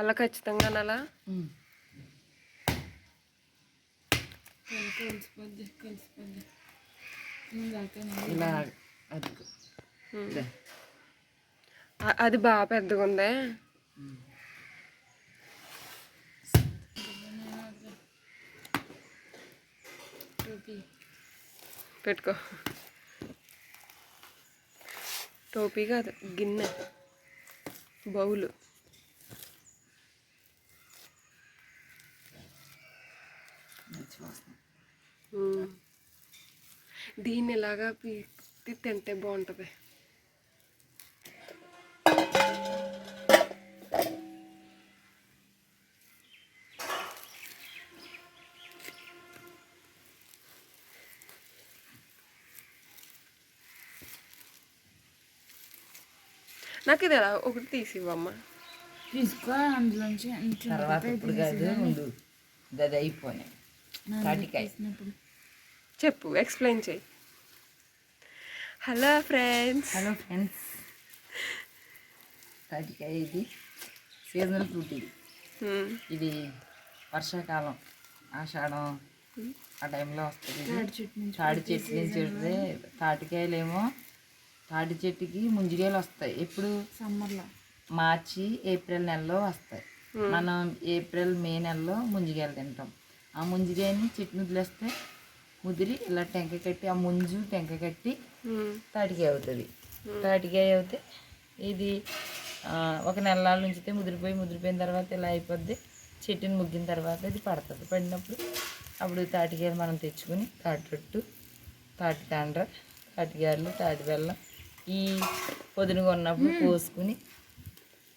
అలా ఖచ్చితంగా అలా ఇలా అది బాగా పెద్దగా ఉందే. పెట్టుకో. టోపీ కాదు, గిన్నె, బౌలు. దీన్ని ఇలాగా పీకి తింటే బాగుంటుంది. నాకు ఇది ఎలా ఒకటి తీసివ్వమ్మా. తీసుకో అందులోంచి. తర్వాత ఇప్పుడు కాదు, ముందు అది అయిపోయినాయి. తాటికాయ చెప్పు, ఎక్స్ప్లెయిన్ చేయి. Hello friends. తాటికాయ ఇది సీజనల్ ఫ్రూట్. ఇది వర్షాకాలం, ఆషాఢం ఆ టైంలో వస్తుంది. తాటి చెట్టు నుంచి వస్తే తాటికాయలేమో తాటి చెట్టుకి ముంజికాయలు వస్తాయి. ఎప్పుడు సమ్మర్లో, మార్చి ఏప్రిల్ నెలలో వస్తాయి. మనం ఏప్రిల్ మే నెలలో ముంజికాయలు తింటాం. ఆ ముంజికాయని చెట్టుని వదిలేస్తే ముదిరి ఇలా టెంక కట్టి, ఆ ముంజు టెంక కట్టి తాటికాయ అవుతుంది. తాటికాయ అవుతే ఇది ఒక నెలల నుంచితే ముదిరిపోయిన తర్వాత ఇలా అయిపోద్ది. చెట్టుని ముగ్గిన తర్వాత ఇది పడుతుంది. పడినప్పుడు అప్పుడు తాటికాయలు మనం తెచ్చుకుని తాటి రొట్టు, తాటి తాండ్ర, తాటికాయలు, తాటి బెల్లం ఈ పొద్దునగా ఉన్నప్పుడు కోసుకుని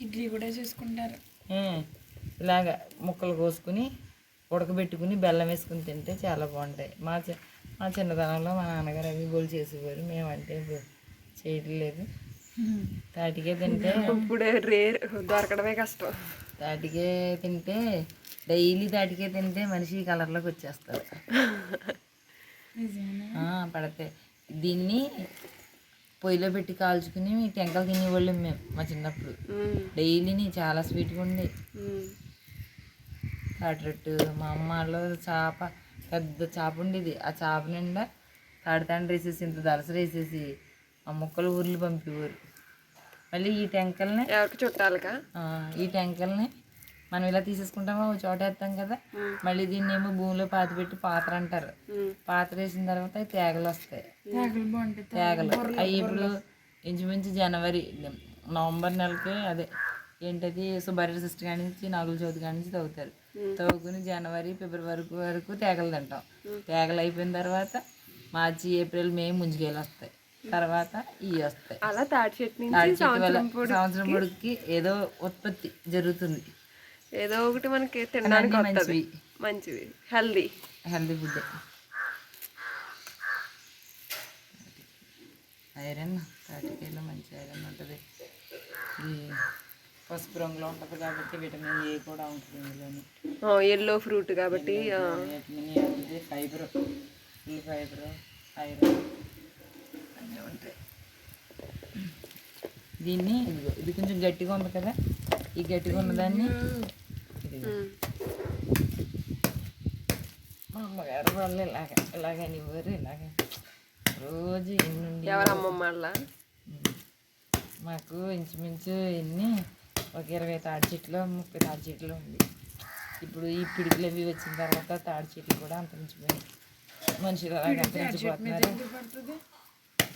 ఇడ్లీ కూడా చేసుకుంటారు. ఇలాగ ముక్కలు కోసుకుని ఉడకబెట్టుకుని బెల్లం వేసుకుని తింటే చాలా బాగుంటాయి. మా చిన్నతనంలో మా నాన్నగారు అవి గోలు చేసేవారు. మేమంటే చేయట్లేదు. తాటికాయ తింటే ఇప్పుడే రేర్, దొరకడమే కష్టం. తాటికాయ తింటే డైలీ తాటికాయ తింటే మనిషి కలర్లోకి వచ్చేస్తారు. పడితే దీన్ని పొయ్యిలో పెట్టి కాల్చుకుని టెంకలు తినేవాళ్ళం మేము మా చిన్నప్పుడు. డైలీని చాలా స్వీట్గా ఉండే తాటి రొట్టు. మా అమ్మ వాళ్ళు పెద్ద చేప ఉండేది. ఆ చేప నిండా తాటి తండ్రి వేసేసి ఇంత దలసరి వేసేసి ఆ ముక్కలు ఊర్లు పంపేవారు. మళ్ళీ ఈ టెంకల్ని ఎవరికి చుట్టాలిగా ఈ టెంకల్ని మనం ఇలా తీసేసుకుంటామో చోట వేస్తాం కదా. మళ్ళీ దీన్ని ఏమో భూమిలో పాతి పెట్టి పాత్ర అంటారు. పాత్ర వేసిన తర్వాత అవి తేగలు వస్తాయి. తేగలు అవి ఇప్పుడు ఇంచుమించు జనవరి నవంబర్ నెలకి అదే ఏంటది సుబ్బారెడ్డి సిస్టర్ కాడి నుంచి నాగుల చవితి కాడి నుంచి తవ్వుతారు. తవ్వుకుని జనవరి ఫిబ్రవరి వరకు తేగలు తింటాం. తేగలు అయిపోయిన తర్వాత మార్చి ఏప్రిల్ మే ముంజికాయలు వస్తాయి. తర్వాత ఇవి వస్తాయి. అలా తాటి చెట్టు సంవత్సరం పొడుగుకి ఏదో ఉత్పత్తి జరుగుతుంది. ఏదో ఒకటి మనకి తినడానికి మంచిది, హెల్దీ ఫుడ్. ఐరన్, తాటికాయలో మంచి ఐరన్ ఉంటుంది. ఇది పసుపు రంగులో ఉంటుంది కాబట్టి విటమిన్ ఏ కూడా ఉంటుంది ఇందులోని. ఎల్లో ఫ్రూట్ కాబట్టి విటమిన్ ఏ ఉంటుంది. ఫైబర్, ఐరన్ అన్నీ ఉంటాయి. దీన్ని ఇది కొంచెం గట్టిగా ఉంది కదా, ఈ గట్టిగా ఉన్నదాన్ని మా అమ్మగారు వాళ్ళు ఇలాగనివ్వరు. రోజు ఎన్ని ఎవరమ్మమ్మ మాకు ఇంచుమించు ఎన్ని ఒక 20 తాడి చెట్లు 30 తాడి చెట్లు ఉంది. ఇప్పుడు ఈ పిడుగులు అవి వచ్చిన తర్వాత తాడి చెట్లు కూడా అంతరించిపోయాయి. మనుషులు అలాగే అంతరించిపోతున్నారు.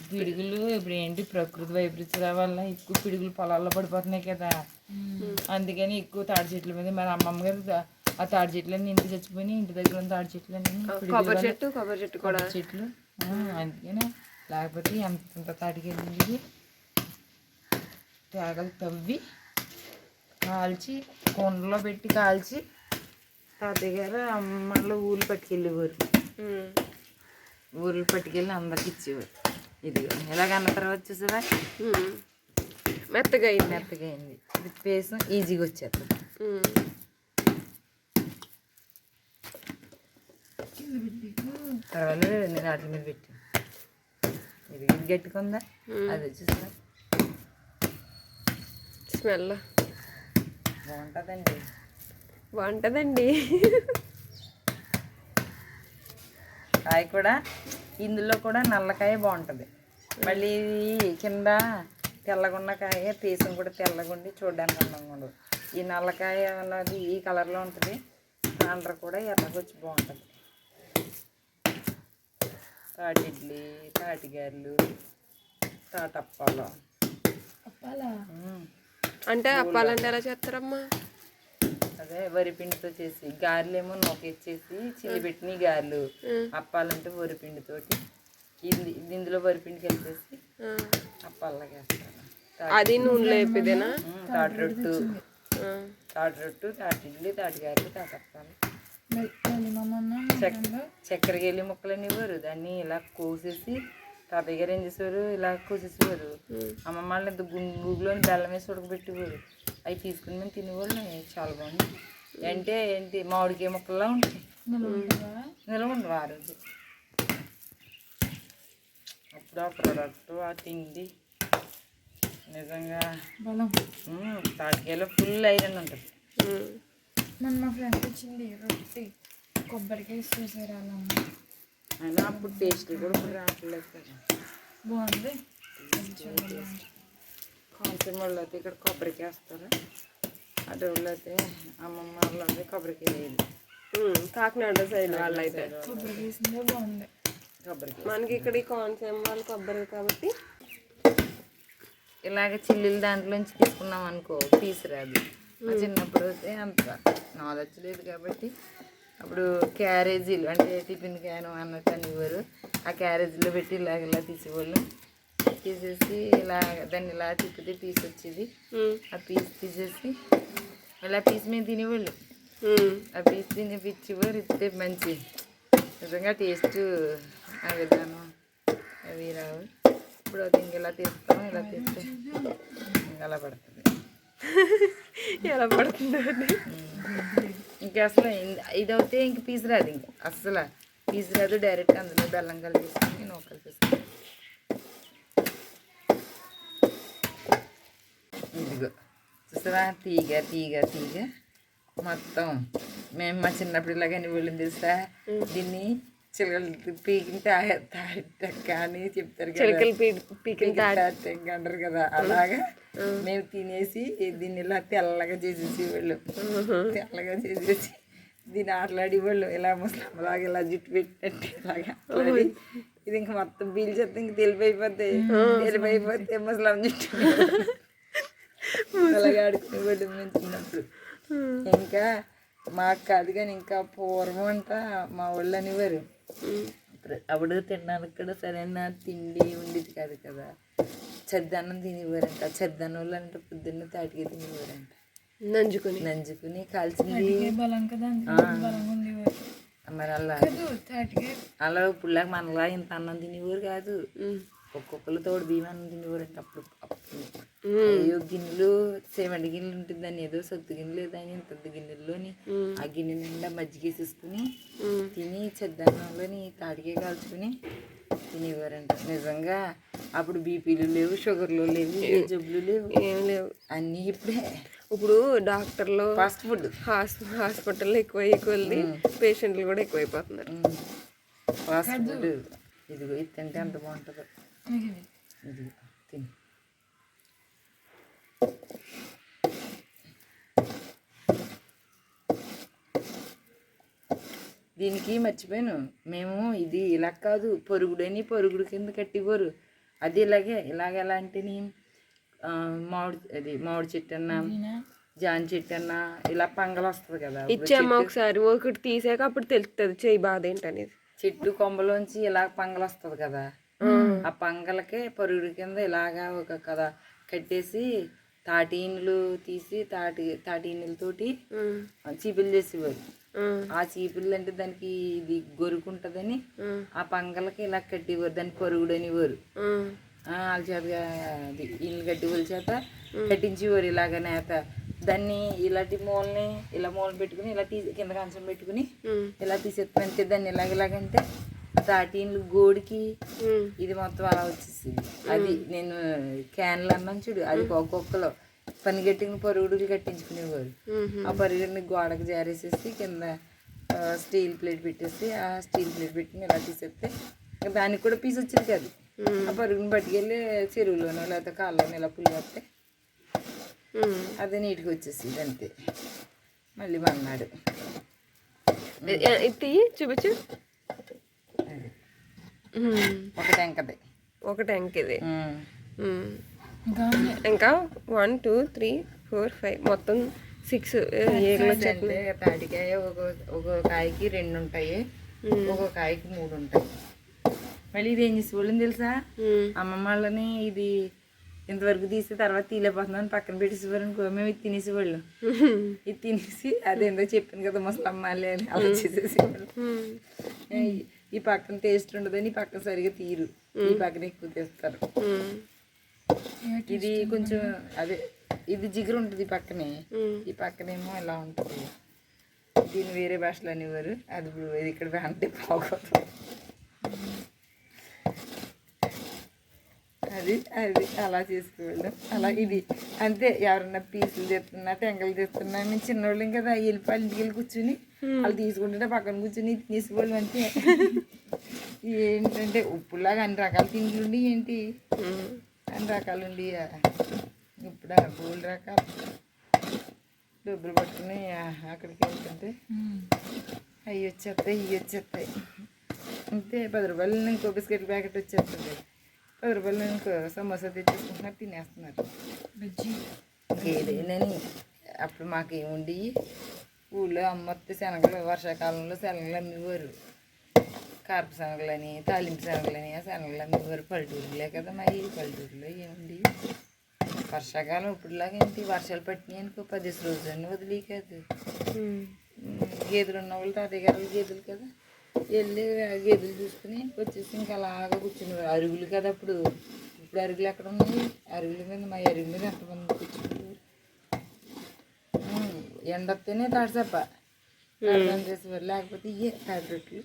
పిడుగులు ఇప్పుడు ఏంటి ప్రకృతి వైపరీత్యాల వల్ల ఎక్కువ పిడుగులు పొలాల్లో పడిపోతున్నాయి కదా. అందుకని ఎక్కువ తాడి చెట్ల మీద మరి అమ్మమ్మ గారు ఆ తాడి చెట్లన్నీ ఇంటికి చచ్చిపోయినాయి. ఇంటి దగ్గర ఉన్న తాడి చెట్లన్నీ కొబ్బరి చెట్లు అందుకని లేకపోతే ఎంత తాటికెళ్ళి తేగలు తవ్వి కాల్చి కుండలో పెట్టి కాల్చి తాతయ్య గారు అమ్మలో ఊళ్ళు పట్టుకెళ్ళేవారు. ఊళ్ళు పట్టుకెళ్ళి అందరికి ఇచ్చేవారు. ఇది ఎలాగన్న తర్వాత చూసావా మెత్తగా అయింది. ఇది పేసం ఈజీగా వచ్చేస్తుంది. తర్వాత నేను వాటి మీద పెట్టి ఇది గట్టుకుందా అది వచ్చేసా స్మెల్ బాగుంటుందండి. బాగుంటుందండి. కాయ కూడా ఇందులో కూడా నల్లకాయ బాగుంటుంది. మళ్ళీ కింద తెల్లగున్న కాయ పీసం కూడా తెల్లగుండి చూడడానికి అందంగా ఉండదు. ఈ నల్లకాయ అన్నది ఈ కలర్లో ఉంటుంది. ఆంధ్ర కూడా ఎర్రగొచ్చి బాగుంటుంది. తాటి ఇడ్లీ, తాటి గారెలు, తాటప్పాలు. అప్పాలా? అంటే అప్పాలంటే ఎలా చేస్తారమ్మా? అదే వరిపిండితో చేసి, గారెలేమో నూకేసేసి చిల్లి పెట్టిన గారెలు. అప్పాలంటే వరిపిండితోటి ఇందులో వరిపిండి కలిపేసి అప్పాలాగా వేస్తారు. అది నూనెలో వేపిదేనా? తాటి రొట్టు, తాటి ఇడ్లీ, తాటి గారెలు, తాటప్పాలు. చక్కెర గెలి ముక్కలని ఇవ్వరు. దాన్ని ఇలా కోసేసి తాతయ్య గారు ఏం చేసేవారు, ఇలా కోసేసేవారు. అమ్మమ్మ వాళ్ళు ఇంత గుంగులోని బెల్లం వేసి ఉడకబెట్టేవారు. అవి తీసుకుని మేము తినేవాళ్ళు. చాలా బాగుంది. అంటే ఏంటి మామిడికాయ ముక్కల్లా ఉంటాయి. నిలవ ఉండవు ఆ రోజు. అప్పుడు ఆ ప్రోడక్ట్, ఆ తిండి నిజంగా తాటికాయలో ఫుల్ ఐరన్ ఉంటుంది. మొన్న మా ఫ్రెండ్ వచ్చింది రొట్టి కొబ్బరికాయ చేసారు అలా. అయినా అప్పుడు టేస్ట్ కూడా ఇప్పుడు రావట్లేదు కదా. బాగుంది. కొంచెం వాళ్ళు అయితే ఇక్కడ కొబ్బరికాయ వేస్తారు. అటు వాళ్ళు అయితే అమ్మమ్మ వాళ్ళు అయితే కొబ్బరికాయ వేయాలి. కాకినాడ సైడ్ వాళ్ళు అయితే కొబ్బరికాయ వేసిందే బాగుంది. కొబ్బరికాయ మనకి ఇక్కడ ఈ కోనసీమ వాళ్ళు కొబ్బరి కాబట్టి ఇలాగ చిల్లీలు దాంట్లోంచి తీసుకున్నాం అనుకో పీసు రాదు. చిన్నప్పుడు అయితే అంత నాలెడ్జ్ లేదు కాబట్టి అప్పుడు క్యారేజీలు అంటే టిఫిన్ క్యాను అన్నట్టు అనేవారు. ఆ క్యారేజీలో పెట్టి ఇలా తీసేవాళ్ళు. తీసేసి ఇలా దాన్ని ఇలా తిప్పితే పీస్ వచ్చేది. ఆ పీస్ తీసేసి ఇలా పీస్ మీద తినేవాళ్ళు. ఆ పీస్ తినిపించేవారు. ఇస్తే మంచి నిజంగా టేస్ట్ ఆ విధానం అవి రావు. ఇప్పుడు అది ఇంకెలా తీస్తాం, ఇలా తీస్తే అలా పడుతుంది. ఎలా పడుతుంది అండి? ఇంకా అసలు ఇది అయితే ఇంక పీస్ రాదు. ఇంకా అసలు పీస్ రాదు. డైరెక్ట్ అందులో బెల్లం కలిపేసుకొని నూక కలిపేసుకొని ఇదిగో చూసారా తీగ తీగ తీగ మొత్తం. మేము మా చిన్నప్పుడు ఇలాగని వెళ్ళింది తెలుసా. దీన్ని చిలకలు పీకిన తాటక్క అని చెప్తారు కదా, పీకిన తాటక్క అంటారు కదా. అలాగా మేము తినేసి దీన్ని ఇలా తెల్లగా చేసేసి వాళ్ళు తెల్లగా చేసేసి దీన్ని ఆటలాడి వాళ్ళు ఇలా ముసలాగా ఇలా జుట్టు పెట్టినట్టు ఇలాగా ఆటలాడి ఇది ఇంక మొత్తం పీల్చేస్తే ఇంక తెలిపోయిపోతే ముసలాం జుట్టు అలాగే ఆడుకునే వాళ్ళు మేము చిన్నప్పుడు. ఇంకా మాకు కాదు కానీ ఇంకా పూర్వం అంట మా వాళ్ళు అనేవారు. అప్పుడు తినడానికి కూడా సరైన తిండి ఉండేది కాదు కదా. చద్దన్నం తినేవారంట. చద్దన్నం వాళ్ళు అంటే పొద్దున్న తాటిగా తినేవారంట. నంజుకుని కాల్చింది మరి అలా ఇప్పుడులాగా మనలా ఇంత అన్నం తినేవారు కాదు. ఒక్కొక్కరు తోడు బియ్యం అన్నం తినేవారంట అప్పుడు. అయ్యో గిన్నెలు సేవంటి గిన్నెలు ఉంటుంది. దాన్ని ఏదో సొత్తు గిన్నెలు ఏదని ఇంత గిన్నెల్లోని ఆ గిన్నె నిండా మజ్జిగేసేసుకుని తిని చద్దన్నంలోని తాటికే కాల్చుకుని తినేవారంట. నిజంగా అప్పుడు బీపీలు లేవు, షుగర్లు లేవు, ఏ జబ్బులు లేవు, ఏం లేవు. అన్నీ ఇప్పుడే. ఇప్పుడు డాక్టర్లు ఫాస్ట్ ఫుడ్ హాస్పిటల్లో ఎక్కువైపోయింది. పేషెంట్లు కూడా ఎక్కువైపోతున్నారు. Fast food. ఇదిగో ఇది తింటే ఎంత బాగుంటుందో. ఇదిగో తిని దీనికి మర్చిపోయాను. మేము ఇది ఇలా కాదు, పొరుగుడు కింద కట్టివ్వరు. అది ఇలాగ ఎలా అంటే మామిడి చెట్టు అన్నా జాన్ చెట్టు అన్నా ఇలా పంగలు వస్తుంది కదా. ఇచ్చామా ఒకసారి, ఒకటి తీసాక అప్పుడు తెలుస్తుంది చెయ్యి బాధ ఏంటనేది. చెట్టు కొమ్మలోంచి ఇలా పంగలు వస్తుంది కదా. ఆ పంగలకే పొరుగుడు కింద ఇలాగా ఒక కదా కట్టేసి తాటి ఇన్నులు తీసి తాటి ఇన్నులతోటి చీపులు చేసేవారు. ఆ చీపులు అంటే దానికి ఇది గొరుకుంటదని ఆ పంగలకి ఇలా కట్టేవారు. దాన్ని పొరుగుడు అనేవారు. వాళ్ళ చేతగా అది ఇల్లు కట్టి వాళ్ళ చేత కట్టించేవారు ఇలాగ నేత. దాన్ని ఇలాంటి మూలని ఇలా మూలను పెట్టుకుని ఇలా తీసి కింద కంచం పెట్టుకుని ఇలా తీసేస్తానంటే దాన్ని ఇలాగంటే తాటి ఇండ్లు గోడికి ఇది మొత్తం అలా వచ్చేసింది. అది నేను క్యాన్లు అన్నాను చూడు, అది ఒక్కొక్కలో పని కట్టిన పరుగుడులు కట్టించుకునేవారు. ఆ పరుగుడిని గోడకు జారేసేసి కింద స్టీల్ ప్లేట్ పెట్టేసి ఆ స్టీల్ ప్లేట్ పెట్టి ఇలా తీసేస్తే దానికి కూడా పీస్ వచ్చింది కాదు. ఆ పరుగుని పట్టుకెళ్ళి చెరువులోనో లేకపోతే కాళ్ళలోనో ఇలా పుల్లి వస్తే అదే నీట్గా వచ్చేసింది అంతే. మళ్ళీ మన్నాడు ఇది చూపించు. ఒక టెంకది ఒక ట్యాంక్ ఇది. ఇంకా 1 2 3 4 5 మొత్తం 6 ఏగలు అంటే తాటికాయ ఒక కాయకి 2 ఉంటాయి, ఒక కాయకి 3 ఉంటాయి. మళ్ళీ ఇది ఏం చేసేవాళ్ళని తెలుసా, అమ్మమ్మ వాళ్ళని ఇది ఇంతవరకు తీసి తర్వాత తీలేకపోతున్నాను పక్కన పెట్టేసేవారు అనుకో, మేము ఇది తినేసేవాళ్ళం. ఇది తినేసి అదేందో చెప్పింది కదా ముసలమ్మాలి అని అలా చేసేసేవాళ్ళు. ఈ పక్కన టేస్ట్ ఉండదని ఈ పక్కన సరిగా తీరు, ఈ పక్కన ఎక్కువ తీస్తారు. ఇది కొంచెం అదే ఇది జిగురు ఉంటుంది పక్కనే, ఈ పక్కనేమో ఇలా ఉంటుంది. దీన్ని వేరే భాషలో అనేవారు, అది ఇప్పుడు ఇది ఇక్కడ అంటే బాగోదు. అది అది అలా చేసుకోవడం అలా ఇది అంతే. ఎవరన్నా పీసులు తెస్తున్నా టెంకలు తెస్తున్నా మేము చిన్నవాళ్ళం కదా, వెళ్ళిపోయి ఇంటికి వెళ్ళి కూర్చుని వాళ్ళు తీసుకుంటుంటే పక్కన కూర్చుని తీసుకోవడం అంతే. ఏంటంటే ఉప్పులాగా అన్ని రకాల తిండ్లు ఉండి ఏంటి అన్ని రకాలు ఉండి ఇప్పుడు పూల రకాలు డబ్బులు పట్టుకుని అక్కడికి వెళ్తుంటే అవి వచ్చేస్తాయి ఇవి వచ్చేస్తాయి అంతే. 10 రూపాయలు ఇంకో బిస్కెట్ ప్యాకెట్ వచ్చేస్తుంది, 10 రూపాయలు ఇంకో సమోసా తెచ్చేసుకుంటున్నారు తినేస్తున్నారు. ఏదేనని అప్పుడు మాకేముండి ఊళ్ళో అమ్మొస్తే శనగలు, వర్షాకాలంలో శనగలు అమ్మేవారు. కార్పు శనగలని తాలింపు శనగలని ఆ శనగలు అమ్మేవారు. పల్లెటూరులే కదా మా ఈ పల్లెటూరులో ఏముండి వర్షాకాలం ఇప్పుడులాగా ఏంటి వర్షాలు పట్టినాయి అనుకో 10 రోజులన్నీ వదిలే కాదు. గేదెలు ఉన్న వాళ్ళు తాతయ్య గారు గేదెలు కదా, వెళ్ళి గేదెలు చూసుకుని వచ్చేసి ఇంకా అలాగా కూర్చునేవారు. అరుగులు కదా అప్పుడు, ఇప్పుడు అరుగులు ఎక్కడ ఉన్నాయి, అరుగుల మీద మా అరుగు మీద ఎంతమంది కూర్చునేవారు. ఎండ వస్తేనే తాడిసప్ప చేసేవారు, లేకపోతే ఇవే తాడి రొట్లు.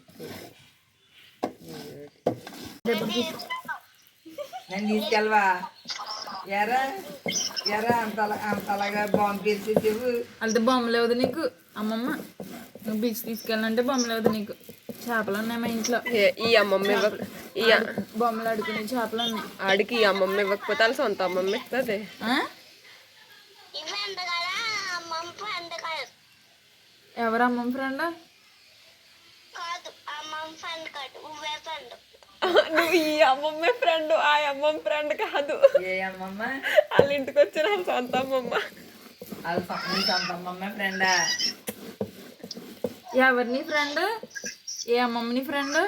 నన్ను తీసుకెళ్ళవా ఎరా ఎరా అంతలాగా బాంబు పేర్చేసేవు. అంటే బొమ్మలు ఇవ్వదు నీకు అమ్మమ్మ, నువ్వు బీచ్ తీసుకెళ్ళాలంటే బొమ్మలు ఇవ్వదు నీకు. చేపలు ఉన్నాయి మా ఇంట్లో, ఈ అమ్మమ్మ బొమ్మలు అడుగునే చేపలు ఉన్నాయి. ఆడికి ఈ అమ్మమ్మ ఇవ్వకపోతే వాళ్ళ సొంత అమ్మమ్మ ఇస్తుంది. ఎవరు అమ్మమ్మ ఫ్రెండ్? నువ్వు ఈ అమ్మమ్మ ఫ్రెండ్, ఆ అమ్మమ్మ ఫ్రెండ్ కాదు. ఏ అమ్మమ్మ? వాళ్ళ ఇంటికి వచ్చిన వాళ్ళ సొంత అమ్మమ్మ. వాళ్ళ సొంత అమ్మమ్మ ఫ్రెండా? ఎవరిని ఫ్రెండ్? ఏ అమ్మమ్మని ఫ్రెండ్?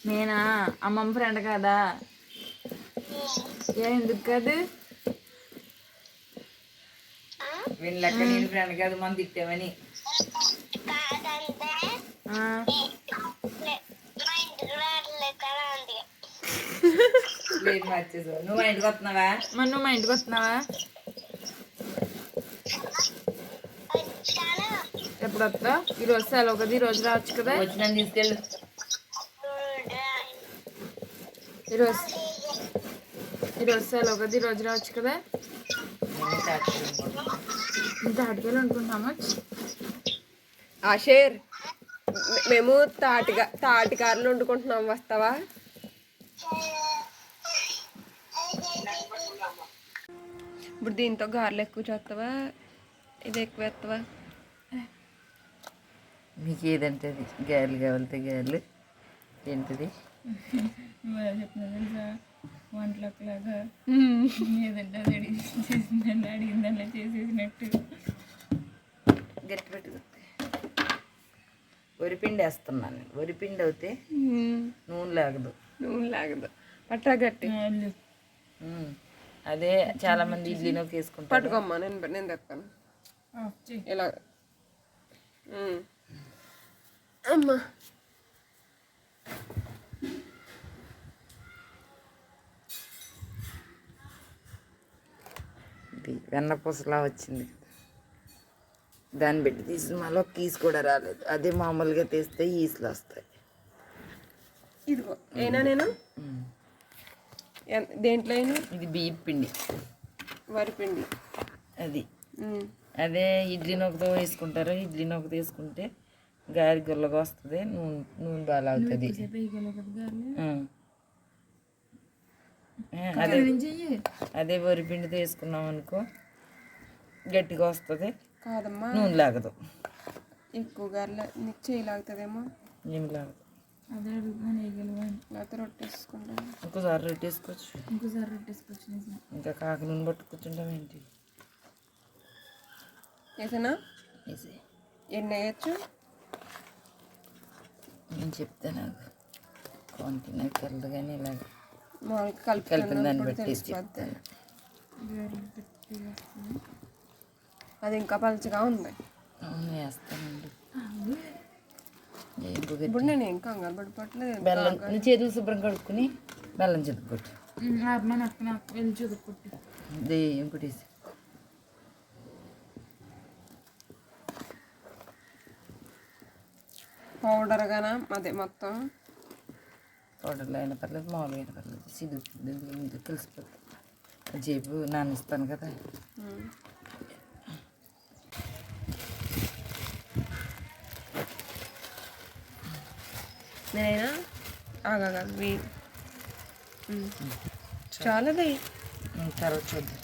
నేనా అమ్మమ్మ ఫ్రెండ్ కాదా? ఎందుకు కాదు? వీళ్ళక్క నేను ఫ్రెండ్ కాదు మనం తిట్టామని. లేదు మర్చేసావు. నువ్వు మా ఇంటికి వస్తున్నావా? మరి నువ్వు మా ఇంటికి వస్తున్నావా? ఎప్పుడు వస్తావు? ఈరోజు సెలవు కదా, ఈరోజు రావచ్చు కదా. వచ్చి నన్ను తీసుకెళ్ళు. ఈరోజు సెలవు కదా, ఈరోజు రావచ్చు కదా. తాటికాయలు అనుకుంటున్నామా? ఆషేర్ మేము తాటికారులు వండుకుంటున్నాం, వస్తావా? ఇప్పుడు దీంతో గారెలు ఎక్కువ చేస్తావా, ఇది ఎక్కువ వేస్తావా? మీకు ఏదంటే అది గారెలు కావాలితే గారెలు. ఏంటిది చెప్తున్నా తెలుసా, వంటలలాగా ఏదంటే అది చేసిందండి, అడిగిందల్లా చేసేసినట్టు. గట్టి పెట్టుకుంటే వరిపిండి వేస్తున్నాను. వరిపిండి అయితే నూనె లాగదు. పట్టా గట్టి. అదే చాలా మంది ఇడ్లీలోకి వేసుకుంటారు. పట్టుకోమ్మా, నేను తెస్తాను ఇలా. అమ్మా వెన్నపూసలా వచ్చింది, దాన్ని పెట్టి తీసిన మళ్ళీ కీస్ కూడా రాలేదు. అదే మామూలుగా తీస్తే ఈసులు వస్తాయి. ఇదిగో ఏనా నేను దేంట్లో అయినా ఇది బియ్యం పిండి. వరిపిండి. అది ఉమ్. అదే ఇడ్లీ నొక్కతో వేసుకుంటారు. ఇడ్లీ నొక్క తీసుకుంటే గారి గుల్లగా వస్తుంది, నూనె నూనె బాగా అవుతుంది. అదే అదే వరిపిండితో వేసుకున్నాం అనుకో గట్టిగా వస్తుంది, కాదమ్మా నూనె లాగదు. ఎక్కువగా నీకు చేయలాగుతుందేమో. ఏమి లాగదు. అదే అడుగుతున్నాను వేయగలవని. లేకపోతే రొట్టె వేసుకుంటాను. ఇంకోసారి రొట్టేసుకోవచ్చు. ఇంకోసారి రొట్టేసుకోవచ్చు నిజం. ఇంకా కాకి నూనె పట్టుకుంటాం ఏంటి? వేసానా? వేసి ఎన్ని వేయచ్చు? నేను చెప్తాను, క్వాంటిటీ నాకు తెలదు కానీ ఇలాగ మామూలుగా కలిపిన దాన్ని కలుపుకున్నప్పుడు బట్టి తెలిసిపోద్ది. గట్టిగా వస్తుంది. అది ఇంకా పలుచగా ఉంది. అవును వేస్తానండి. ఇప్పుడు నేను ఏం కంగారు పడిపోవట్లేదు. బెల్లం నీ చేతులు శుభ్రం కడుక్కుని బెల్లం చెదుకొట్టు. అమ్మ నాకు వెళ్ళి చదువుకుంటు. ఇది ఇంకోటి పౌడర్ గానా అదే మొత్తం పౌడర్లో అయినా పర్లేదు, మామూలుగా అయినా పర్లేదు. సిద్ధు కలిసిపోతుంది. చేపు నానిస్తాను కదా. నేనైనా ఆగా చాలది. తర్వాత చూద్దాం.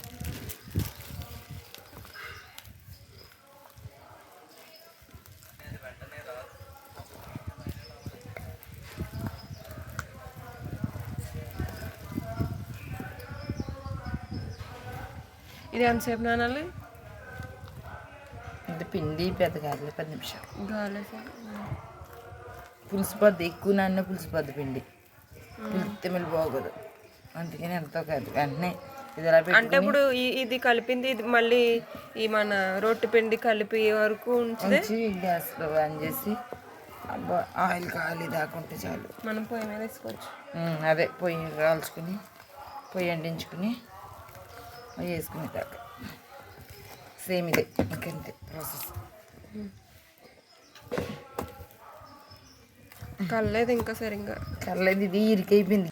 ఇది ఎంతసేపు నానాలి? ఇది పిండి పెద్ద కాదు, 10 నిమిషాలు. గాలేసి పులిసిపోద్ది, ఎక్కువ నాన్న పులిసిపోద్ది పిండి. పులితెమిలి బాగోదు, అందుకని ఎంతో కాదు వెంటనే ఇది ఎలా అంటే ఇప్పుడు ఇది కలిపింది, ఇది మళ్ళీ ఈ మన రొట్టె పిండి కలిపి వరకు ఉంచి గ్యాస్లో ఆన్ చేసి ఆయిల్ కాలి దాకుంటే చాలు. మనం పొయ్యి మీద వేసుకోవచ్చు. అదే పొయ్యి కాల్చుకుని పొయ్యి అంటించుకుని అవి వేసుకునే దాకా సేమ్ ఇదే, ఇంకంతే ప్రాసెస్. కల్లేదు ఇంకా సరిగ్గా కర్లేదు, ఇది ఇరికైపోయింది.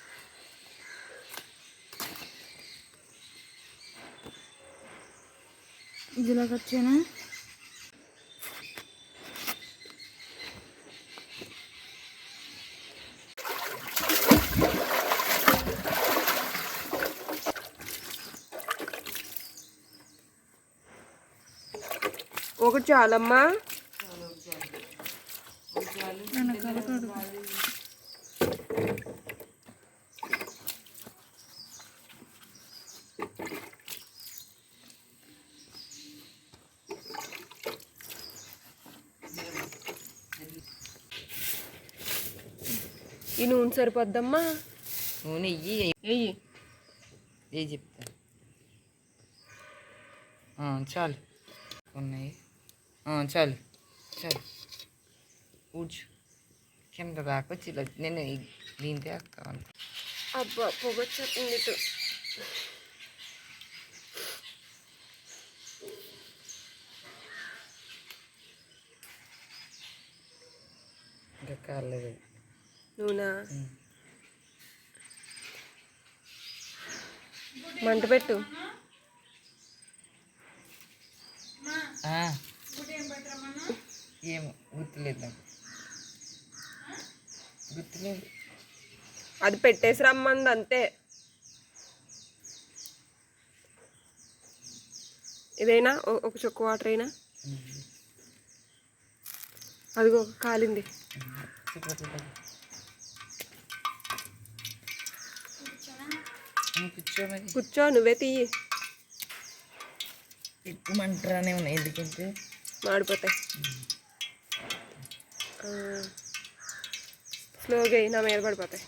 ఇదిలాగా వచ్చానా? ఒకటి చాలమ్మా. వెనకాల కడుగు. ఈ నూనె సరిపోద్దమ్మా. నూనె వెయ్యి ఏ చెప్తా. చాలు ఉన్నాయి, చాలు చాలు. ఊడ్చు కింద దాకా వచ్చి నేను దీంతో వేస్తాను. అబ్బా పొగొచ్చేస్తుంది ఇటు. ఇంకా కాలేదు నూనె. మంట పెట్టు. ఏమో గుర్తులేదు నాకు, గుర్తులేదు. అది పెట్టేసి రమ్మంది అంతే. ఇదైనా ఒక చుక్క వాటర్ అయినా. అదిగో కాలింది. కూర్చో, నువ్వే తీయి. ఎక్కువ మంటరానే ఉన్నాయి, ఎందుకంటే మాడిపోతాయి. స్లోగా నా మీద పడిపోతాయి.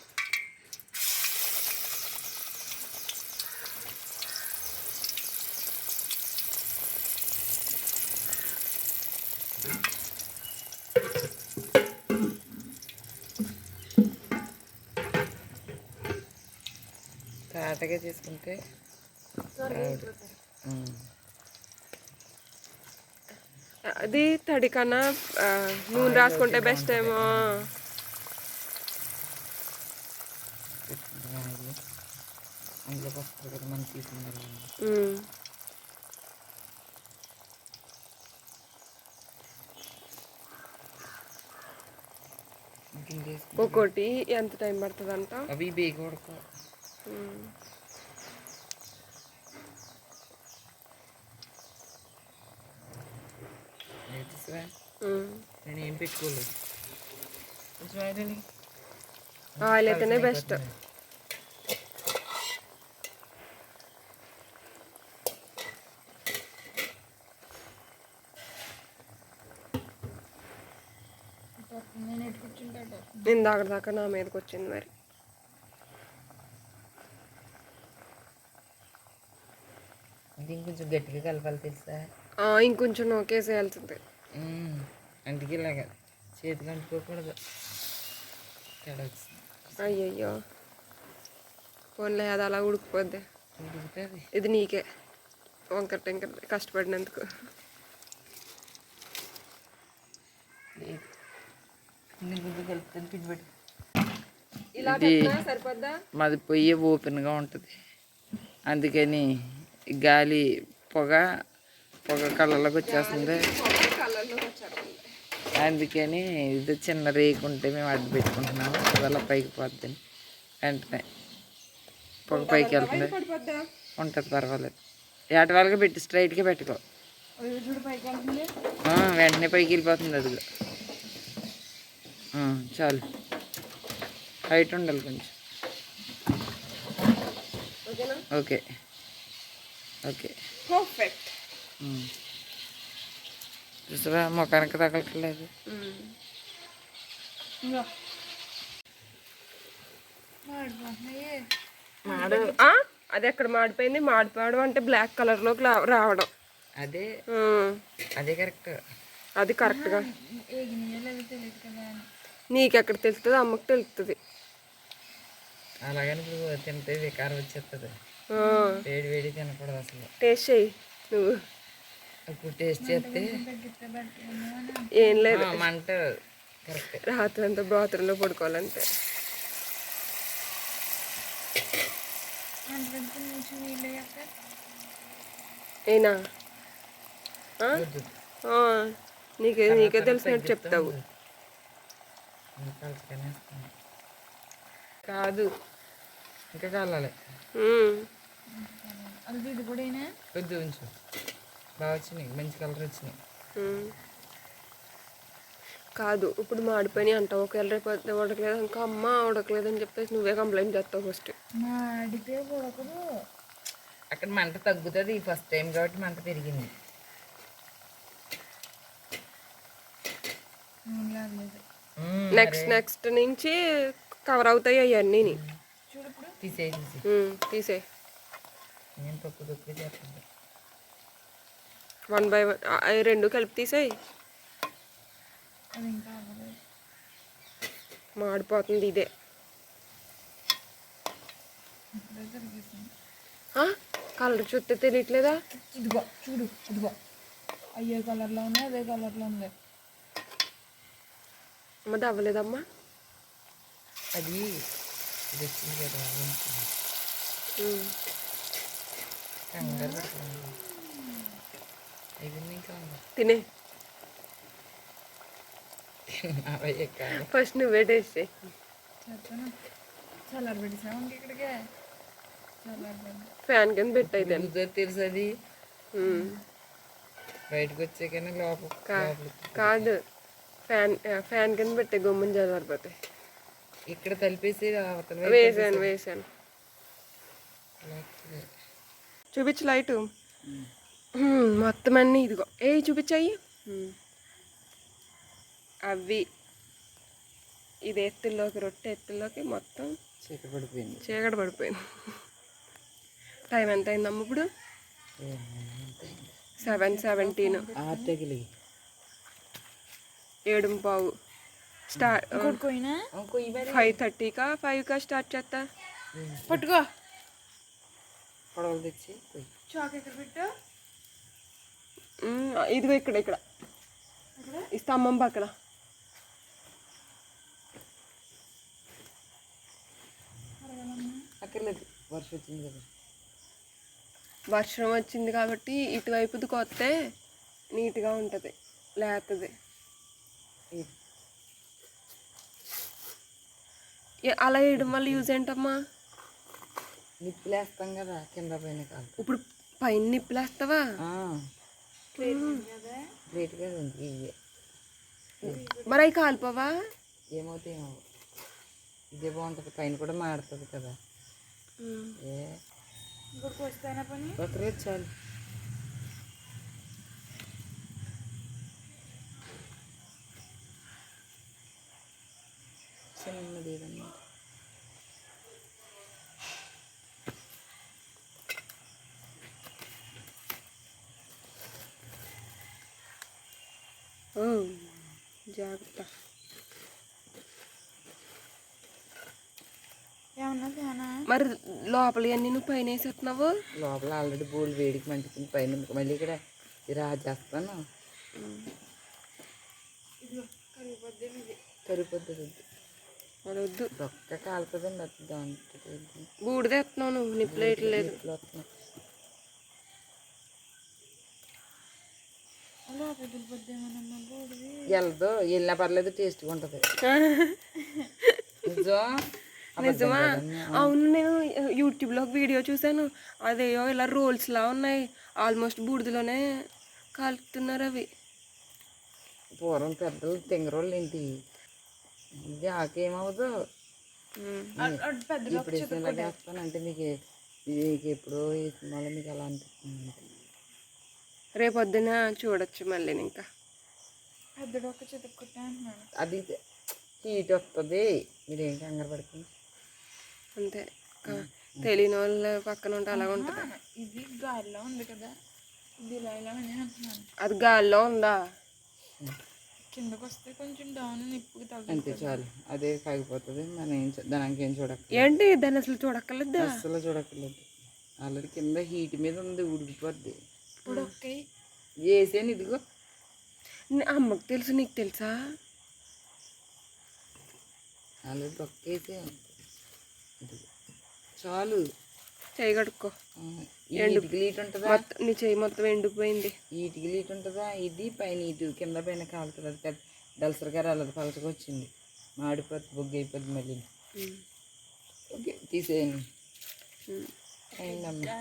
తాటగా చేసుకుంటే అది తడి కన్నా నూనె రాసుకుంటే బెస్ట్ ఏమో. అందులోకి వస్తుంది కదా మనం తీసింది. ఉమ్. ఒక్కోటి ఎంత టైం పడుతుందంట? అవి బేగొడక నేను ఏం పెట్టుకోలేదు. కొంచెం ఆయిల్ అయితేనే బెస్ట్. ఇందాక దాకా నా మీదకి వచ్చింది మరి. ఇంకొంచెం గట్టిగా కలపాలి తెలుసా? ఇంకొంచెం నోకేసేయాల్సింది. అందుకే ఇలాగా చేతికి అంటుకోకూడదు. తేడా వచ్చింది. అయ్యయ్యో ఫోన్లే, అది అలా ఉడికిపోద్ది. ఉడుకుతుంది. ఇది నీకే వంకర టెంకర కష్టపడినందుకు. కలుపుతాను పిండి పెట్టి. ఇలా సరిపోద్దా? మాది పొయ్యి ఓపెన్గా ఉంటుంది, అందుకని గాలి పొగ కళ్ళలోకి వచ్చేస్తుంది. అందుకని ఇది చిన్న రేకు ఉంటే మేము అడ్డు పెట్టుకుంటున్నాము. అది అలా పైకి పోద్దని వెంటనే పొగ పైకి వెళ్తుంది. ఉంటుంది, పర్వాలేదు. ఏట వాళ్ళగా పెట్టి స్ట్రైట్గా పెట్టుకో, వెంటనే పైకి వెళ్ళిపోతుంది. అది చాలు, హైట్ ఉండాలి కొంచెం. Okay okay perfect. చూసావా, ముఖానికి తగలట్లేదు. అది ఎక్కడ మాడిపోయింది? మాడిపోవడం అంటే బ్లాక్ కలర్లోకి రావడం. అదే అదే కరెక్ట్. అది కరెక్ట్గా నీకెక్కడ తెలుస్తుంది? అమ్మకి తెలుస్తుంది. అలాగని ఇప్పుడు తింటే వికారం వచ్చేస్తుంది. వేడి వేడి తినకూడదు అసలు. టేస్ట్ చెయ్యి నువ్వు. ఇప్పుడు టేస్ట్ చేస్తే ఏం లేదు, మంట కరెక్ట్. రాత్రి అంతా బాత్రూంలో పడుకోవాలంటే. అయినా నీకే తెలిసినట్టు చెప్తావు. కాదు, ఇంకా కాలాలి. వద్దు, ఉంచు. బాగా వచ్చినాయి, మంచి కలర్ వచ్చినాయి. కాదు, ఇప్పుడు మాడిపోయినాయి అంటావు. ఒకవేళ రేపు ఉడకలేదు ఇంకా అమ్మ ఉడకలేదు అని చెప్పేసి నువ్వే కంప్లైంట్ చేస్తావు. ఫస్ట్ అక్కడ మంట తగ్గుతుంది. ఫస్ట్ టైం కాబట్టి మంట పెరిగింది. నెక్స్ట్ నుంచి కవర్ అవుతాయి అవన్నీ. తీసే నేను తక్కువ తక్కువ చేస్తాను. 1 by 1 రెండు కలిపి తీసేయి. మాడిపోతుంది ఇదే. కలర్ చూస్తే తెలియట్లేదా? ఇదిగో చూడు, ఇదిగో అయ్యే కలర్లో ఉన్నాయి, అదే కలర్లో ఉంది. అమ్మది అవ్వలేదమ్మా. అది వచ్చింది కదా, తినే. ఫస్ట్ నువ్వే టేస్ట్ చేయి. చల్లారి పెట్టేసావు ఇక్కడికే. ఫ్యాన్ కింద పెట్టయితే తెలుసు. అది బయటకు వచ్చాకనే లోపల కాదు, ఫ్యాన్ కింద పెట్టే గమ్ముని చల్లారిపోతాయి. ఇక్కడ తలిపేసి వేసాను. చూపించు లైటు మొత్తం అన్నీ. ఇదిగో చూపించాయి అవి. ఇది ఎత్తుల్లోకి, రొట్టె ఎత్తుల్లోకి మొత్తం చీకటి పడిపోయింది. టైం ఎంత అయిందమ్మ ఇప్పుడు? 7:17. 7:15 స్టార్ట్. 5:30కా 5కా స్టార్ట్ చేస్తా. పట్టుకో. పొడవలు తెచ్చి చాక్ ఎక్కడ పెట్టు? ఇదిగో ఇక్కడ ఈ స్తంభం పక్కన. అక్కర్లేదు, వర్షం వచ్చింది కదా. వర్షం వచ్చింది కాబట్టి ఇటువైపుది కొత్తే నీట్గా ఉంటుంది, లేతది. అలా వేయడం వల్ల యూజ్ ఏంటమ్మా? నిప్పులేస్తాం కదా కింద పైన కాదు. ఇప్పుడు పైన నిప్పులేస్తావా? గ్రేట్ కదా ఉంది ఇవే. మరి అవి కాలిపోవా? ఏమవుతాయేమో. ఇదే బాగుంటుంది, పైన కూడా మాడుతుంది కదా. ఏ ఇంకొకటి వస్తానా పని ఒకరోజు చాలు. చిన్నది ఏదన్నమాట. జాగ్రత్త. ఏమన్నా తేనా మరి లోపల అన్నీ నువ్వు పైన వేసేస్తున్నావు? లోపల ఆల్రెడీ బోల్ వేడికి మండుతుంది, పైన మళ్ళీ ఇక్కడ రాజేస్తాను. కరిగిపోతుంది. అది వద్దు, దొక్క కాలుతుందండి. అది దాంట్లో బూడిద ఎత్తున్నావు నువ్వు, నిప్పులు వేయట్లేదు. అలా వదిలిపోద్దేమోనమ్మా బోడిది. వెళ్ళదు, వెళ్ళినా పర్లేదు, టేస్ట్గా ఉంటుంది. నిజమా? అవును, నేను యూట్యూబ్లో ఒక వీడియో చూసాను. అదేయో ఇలా రోల్స్లా ఉన్నాయి, ఆల్మోస్ట్ బూడిదలోనే కాలుతున్నారు అవి. పూర్వం పెద్దలు తింగరోళ్ళు ఏంటి, ఇది ఆకేమవుదు. ఇప్పుడు ఇలాగే వేస్తానంటే మీకు ఎప్పుడో వేసిన వాళ్ళు మీకు అలా అనిపిస్తుంది. రేపొద్దున చూడొచ్చు మళ్ళీ. ఇంకా పెద్దడు ఒక చితుక్కుంటా అంటున్నాను. అది హీట్ వస్తుంది, మీరేం కంగారు పడుతుంది. అంతే, తెలియని వాళ్ళ పక్కన ఉంటే అలాగ ఉంటుంది. ఇది గాలిలో ఉంది కదా, ఇది ఇలా ఇలా అని అంటున్నాను. అది గాల్లో ఉందా? కిందకు వస్తే కొంచెం డౌన్ నిప్పుకి అంతే తగ్గుతుంది. చాలు, అదే కాగిపోతుంది. మనం దానికి ఏం చూడక్కర్లేదు. ఏంటి దాన్ని అసలు చూడక్కర్లేదా? అస్సలు చూడక్కర్లేదు. ఆల్రెడీ కింద హీట్ మీద ఉంది, ఉడికిపోద్ది. ఇప్పుడు ఒకే వేసాను, ఇదిగో అమ్మకు తెలుసు, నీకు తెలుసా? ఆల్రెడీ తొక్కేసాను, ఇదిగో చాలు. చెయ్యి కడుక్కో. ఇటుకి లీట్ ఉంటుందా? మొత్తం నీ చెయ్యి మొత్తం ఎండిపోయింది. ఇటుకి లీట్ ఉంటుందా? ఇది పైన ఇటు కింద పైన కాలుతుంది. అది పెద్ద దలసరిగా రాలేదు, పలచగా వచ్చింది, మాడిపోద్ది, బొగ్గు అయిపోద్ది మళ్ళీ. ఓకే, తీసేయండి. అయిందమ్మా.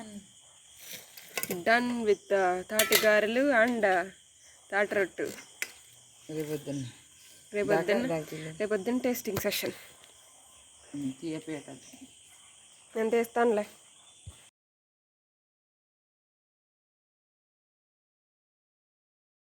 డన్ విత్ తాటి గారెలు అండ్ తాటి రొట్టు. రేపొద్దున్న టేస్టింగ్ సెషన్. తీయపేట నేను తీస్తానులే.